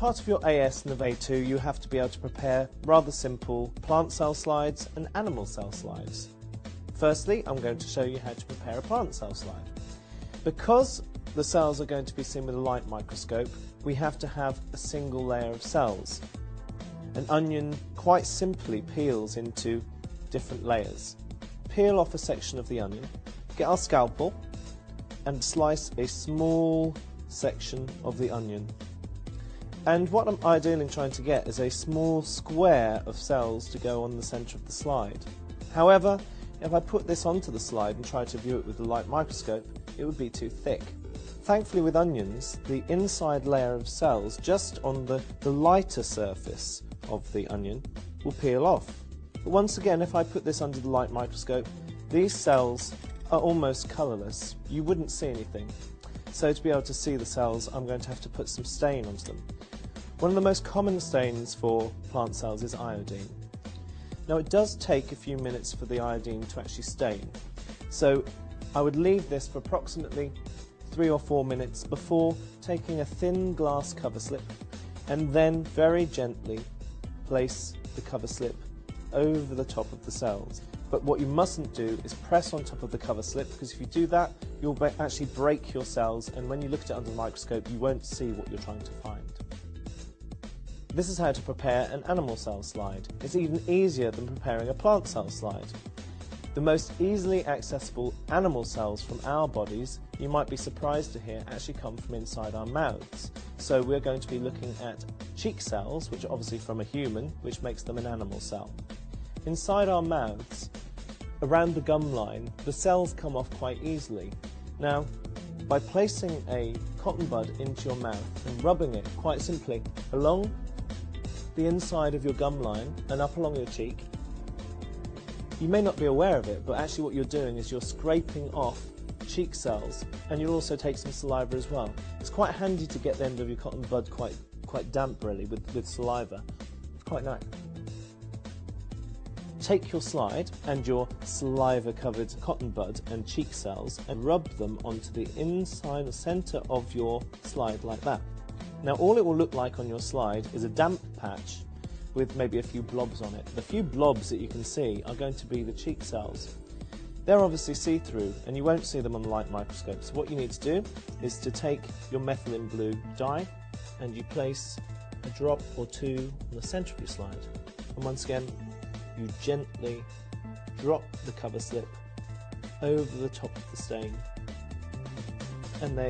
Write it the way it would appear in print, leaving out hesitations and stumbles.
part of your AS and A2, you have to be able to prepare rather simple plant cell slides and animal cell slides. Firstly, I'm going to show you how to prepare a plant cell slide. Because the cells are going to be seen with a light microscope, we have to have a single layer of cells. An onion quite simply peels into different layers. Peel off a section of the onion, get our scalpel and slice a small section of the onion. And what I'm ideally trying to get is a small square of cells to go on the centre of the slide. However, if I put this onto the slide and try to view it with the light microscope, it would be too thick. Thankfully with onions, the inside layer of cells just on the lighter surface of the onion will peel off. But once again, if I put this under the light microscope, these cells are almost colourless. You wouldn't see anything. So to be able to see the cells, I'm going to have to put some stain onto them. One of the most common stains for plant cells is iodine. Now it does take a few minutes for the iodine to actually stain, so I would leave this for approximately 3 or 4 minutes before taking a thin glass cover slip and then very gently place the cover slip over the top of the cells. But what you mustn't do is press on top of the cover slip, because if you do that you'll actually break your cells, and when you look at it under the microscope you won't see what you're trying to find. This is how to prepare an animal cell slide. It's even easier than preparing a plant cell slide. The most easily accessible animal cells from our bodies, you might be surprised to hear, actually come from inside our mouths. So we're going to be looking at cheek cells, which are obviously from a human, which makes them an animal cell. Inside our mouths, around the gum line, the cells come off quite easily. Now, by placing a cotton bud into your mouth and rubbing it quite simply along the inside of your gum line and up along your cheek, you may not be aware of it, but actually what you're doing is you're scraping off cheek cells, and you'll also take some saliva as well. It's quite handy to get the end of your cotton bud quite damp really with saliva. It's quite nice. Take your slide and your saliva covered cotton bud and cheek cells and rub them onto the inside or centre of your slide like that. Now all it will look like on your slide is a damp patch with maybe a few blobs on it. The few blobs that you can see are going to be the cheek cells. They're obviously see-through and you won't see them on the light microscope. So what you need to do is to take your methylene blue dye and you place a drop or two on the centre of your slide. And once again, you gently drop the cover slip over the top of the stain, and there